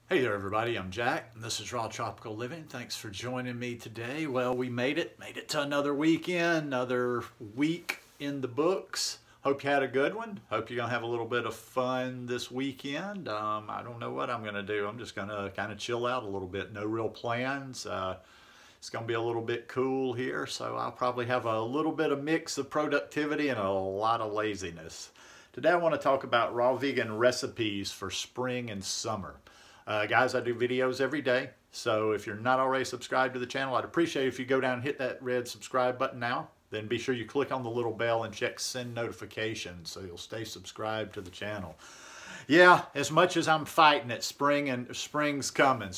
Hey there everybody, I'm Jack and this is Raw Tropical Living. Thanks for joining me today. Well, we made it to another weekend, another week in the books. Hope you had a good one. Hope you're gonna have a little bit of fun this weekend. I don't know what I'm gonna do. I'm just gonna kind of chill out a little bit. No real plans. It's gonna be a little bit cool here, so I'll probably have a little bit of mix of productivity and a lot of laziness. Today I want to talk about raw vegan recipes for spring and summer. Guys, I do videos every day, so if you're not already subscribed to the channel, I'd appreciate it if you go down and hit that red subscribe button now. Then be sure you click on the little bell and check send notifications so you'll stay subscribed to the channel. Yeah, as much as I'm fighting it, spring's coming.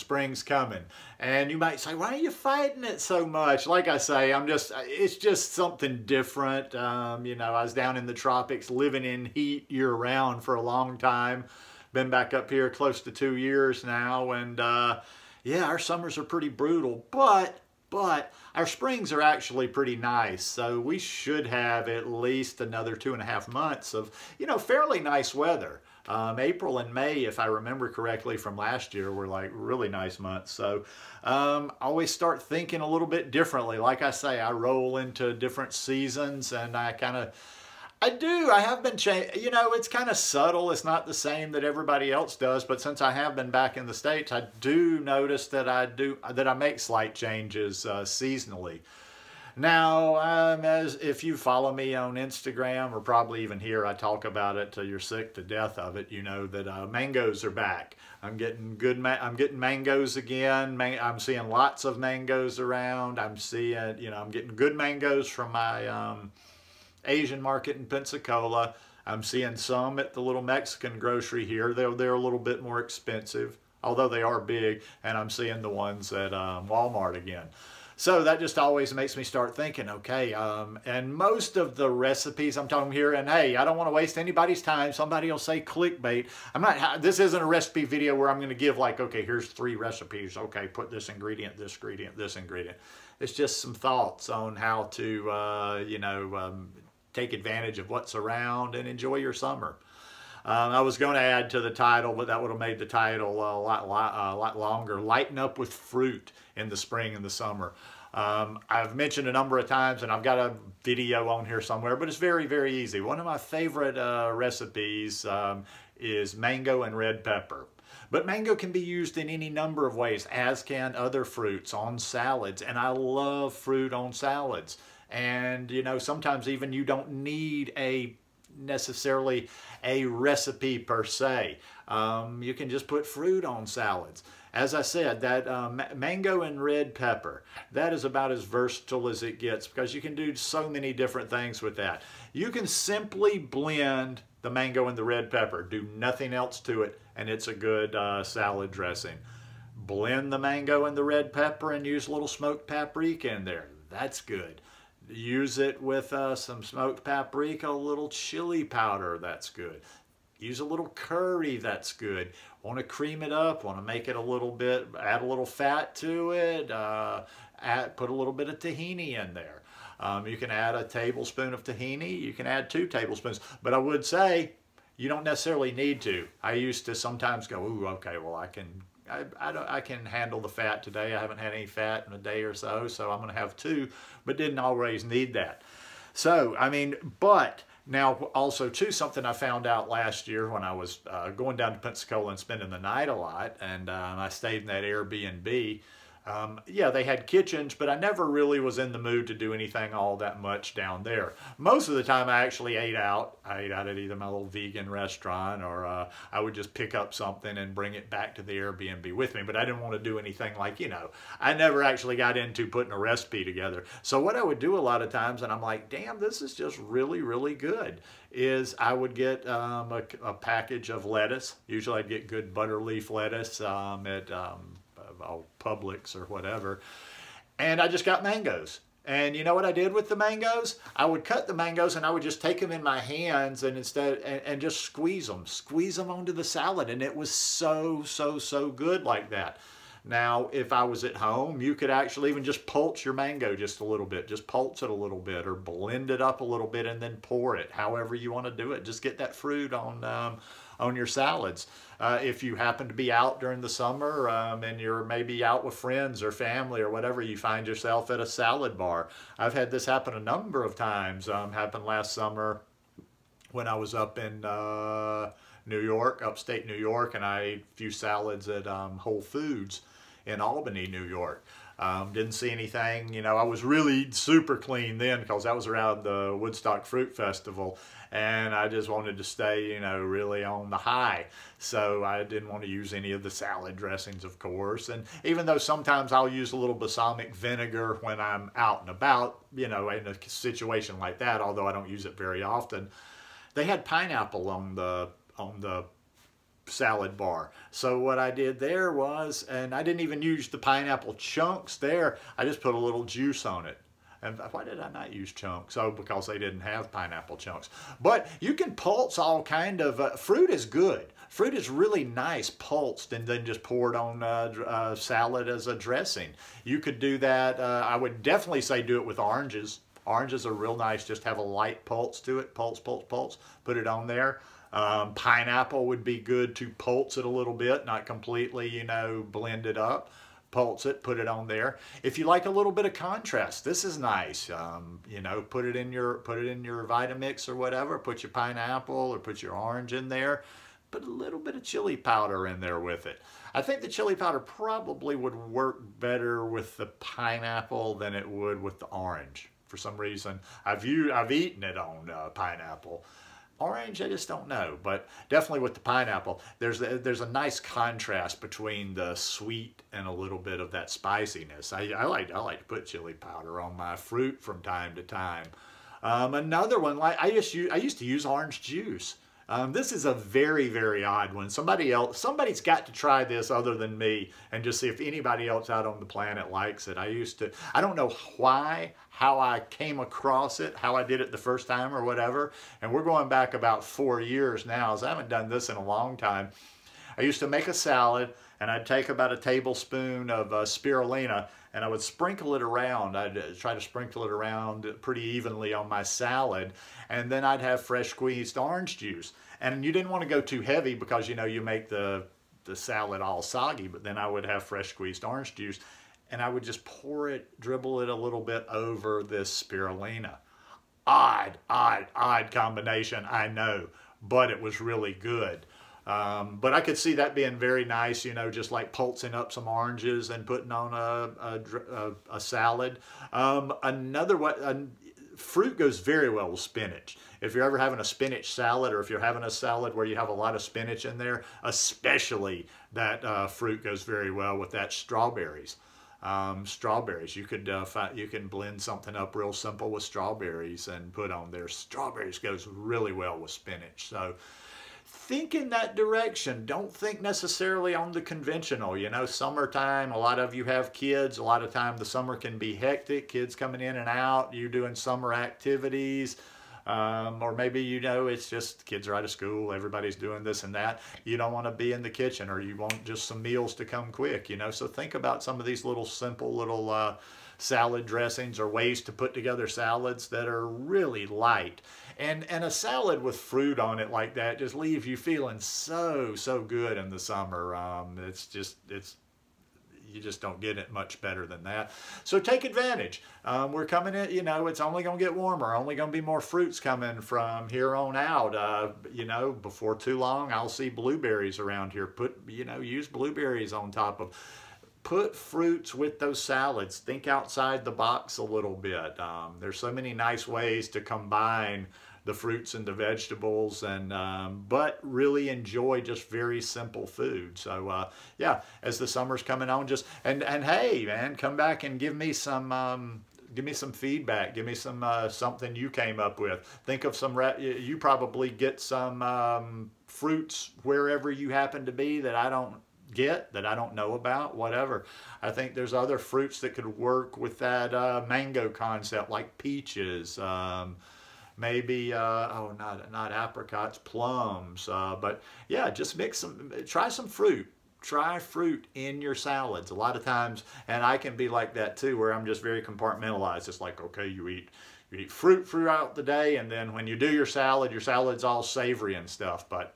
And you might say, why are you fighting it so much? Like I say, it's just something different. You know, I was down in the tropics living in heat year round for a long time. Been back up here close to 2 years now, and yeah, our summers are pretty brutal, but our springs are actually pretty nice, so we should have at least another 2.5 months of, you know, fairly nice weather. April and May, if I remember correctly from last year, were like really nice months. So I always start thinking a little bit differently. Like I say, I roll into different seasons, and I have been changing. You know, it's kind of subtle. It's not the same that everybody else does, but since I have been back in the States, I do notice that I make slight changes seasonally. Now, if you follow me on Instagram or probably even here, I talk about it till you're sick to death of it. You know that mangoes are back. I'm getting mangoes again. I'm seeing lots of mangoes around. I'm getting good mangoes from my Asian market in Pensacola. I'm seeing some at the little Mexican grocery here. They're a little bit more expensive, although they are big, and I'm seeing the ones at Walmart again. So that just always makes me start thinking, okay, and most of the recipes I'm talking here, and hey, I don't want to waste anybody's time. Somebody will say clickbait. This isn't a recipe video where I'm going to give like, okay, here's 3 recipes. Okay, put this ingredient, this ingredient, this ingredient. It's just some thoughts on how to, take advantage of what's around and enjoy your summer. I was going to add to the title, but that would have made the title a lot longer. Lighten up with fruit in the spring and the summer. I've mentioned a number of times, and I've got a video on here somewhere, but it's very, very easy. One of my favorite recipes is mango and red pepper. But mango can be used in any number of ways, as can other fruits on salads, and I love fruit on salads. And, you know, sometimes even you don't need necessarily a recipe per se. You can just put fruit on salads. As I said, that mango and red pepper, that is about as versatile as it gets because you can do so many different things with that. You can simply blend the mango and the red pepper, do nothing else to it, and it's a good salad dressing. Blend the mango and the red pepper and use a little smoked paprika in there. That's good. Use it with some smoked paprika, a little chili powder, that's good. Use a little curry, that's good. Want to cream it up, want to make it a little bit, add a little fat to it, put a little bit of tahini in there. You can add a tablespoon of tahini, you can add 2 tablespoons, but I would say you don't necessarily need to. I used to sometimes go, ooh, okay, well I can handle the fat today. I haven't had any fat in a day or so, so I'm going to have 2, but didn't always need that. So, I mean, but now also too, something I found out last year when I was going down to Pensacola and spending the night a lot, and I stayed in that Airbnb. Yeah, they had kitchens, but I never really was in the mood to do anything all that much down there. Most of the time I actually ate out. I ate out at either my little vegan restaurant or I would just pick up something and bring it back to the Airbnb with me, but I didn't want to do anything like, you know, I never actually got into putting a recipe together. So what I would do a lot of times, and I'm like, damn, this is just really, really good, is I would get a package of lettuce. Usually I'd get good butter leaf lettuce at Publix or whatever, and I just got mangoes. And you know what I did with the mangoes? I would cut the mangoes and I would just take them in my hands and and just squeeze them onto the salad, and it was so good like that. Now, if I was at home, you could actually even just pulse your mango just a little bit. Just pulse it a little bit or blend it up a little bit and then pour it, however you want to do it. Just get that fruit on on your salads. If you happen to be out during the summer and you're maybe out with friends or family or whatever, you find yourself at a salad bar. I've had this happen a number of times. Happened last summer when I was up in New York, upstate New York, and I ate a few salads at Whole Foods in Albany, New York. Didn't see anything, you know. I was really super clean then because that was around the Woodstock Fruit Festival, and I just wanted to stay, you know, really on the high. So I didn't want to use any of the salad dressings, of course. And even though sometimes I'll use a little balsamic vinegar when I'm out and about, you know, in a situation like that, although I don't use it very often, they had pineapple on the salad bar. So what I did there was, and I didn't even use the pineapple chunks there, I just put a little juice on it. And why did I not use chunks? Oh, because they didn't have pineapple chunks. But you can pulse all kind of, fruit is good. Fruit is really nice pulsed and then just poured on salad as a dressing. You could do that. I would definitely say do it with oranges. Oranges are real nice, just have a light pulse to it. Pulse, pulse, pulse. Put it on there. Pineapple would be good to pulse it a little bit, not completely, you know, blend it up. Pulse it, put it on there. If you like a little bit of contrast, this is nice. You know, put it in your Vitamix or whatever. Put your pineapple or put your orange in there. Put a little bit of chili powder in there with it. I think the chili powder probably would work better with the pineapple than it would with the orange. For some reason, I've eaten it on pineapple. Orange, I just don't know, but definitely with the pineapple, there's a nice contrast between the sweet and a little bit of that spiciness. I like to put chili powder on my fruit from time to time. Another one, like I used to use orange juice. This is a very, very odd one. Somebody's got to try this other than me and just see if anybody else out on the planet likes it. I don't know how I came across it, how I did it the first time or whatever. And we're going back about 4 years now, so I haven't done this in a long time. I used to make a salad and I'd take about a tablespoon of spirulina and I would sprinkle it around. I'd try to sprinkle it around pretty evenly on my salad, and then I'd have fresh squeezed orange juice. And you didn't want to go too heavy because, you know, you make the salad all soggy, but then I would have fresh squeezed orange juice and I would just dribble it a little bit over this spirulina. Odd combination, I know, but it was really good. But I could see that being very nice, you know, just like pulsing up some oranges and putting on a salad. Another way, fruit goes very well with spinach. If you're ever having a spinach salad, or if you're having a salad where you have a lot of spinach in there, especially that fruit goes very well with that. Strawberries. Strawberries, you can blend something up real simple with strawberries and put on there. Strawberries goes really well with spinach. So think in that direction. Don't think necessarily on the conventional. You know, summertime, a lot of you have kids. A lot of time the summer can be hectic. Kids coming in and out. You doing summer activities. Or maybe, you know, it's just kids are out of school. Everybody's doing this and that. You don't want to be in the kitchen, or you want just some meals to come quick, you know. So think about some of these little simple little salad dressings or ways to put together salads that are really light. And a salad with fruit on it like that just leaves you feeling so good in the summer. You just don't get it much better than that. So take advantage. We're coming in, you know, it's only going to get warmer. Only going to be more fruits coming from here on out. You know, before too long, I'll see blueberries around here. Use blueberries on top of. Put fruits with those salads. Think outside the box a little bit. There's so many nice ways to combine the fruits and the vegetables, and but really enjoy just very simple food. So yeah, as the summer's coming on, just and hey man, come back and give me some feedback. Give me some something you came up with. Think of some. You probably get some fruits wherever you happen to be that I don't get, that I don't know about, whatever. I think there's other fruits that could work with that mango concept, like peaches. Maybe, not apricots, plums. But yeah, just try some fruit. Try fruit in your salads. A lot of times, and I can be like that too, where I'm just very compartmentalized. It's like, okay, you eat fruit throughout the day, and then when you do your salad's all savory and stuff. But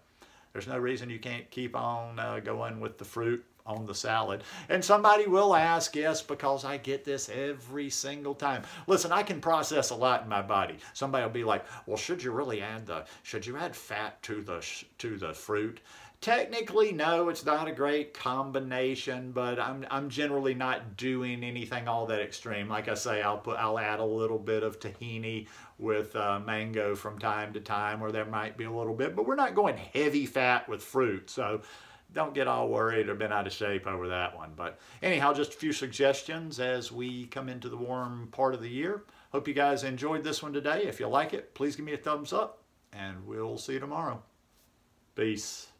There's no reason you can't keep on going with the fruit on the salad. And somebody will ask, yes, because I get this every single time. Listen, I can process a lot in my body. Somebody will be like, well, should you add fat to the fruit? Technically, no, it's not a great combination, but I'm generally not doing anything all that extreme. Like I say, I'll add a little bit of tahini with mango from time to time, or there might be a little bit, but we're not going heavy fat with fruit, so don't get all worried or bent out of shape over that one. But anyhow, just a few suggestions as we come into the warm part of the year. Hope you guys enjoyed this one today. If you like it, please give me a thumbs up, and we'll see you tomorrow. Peace.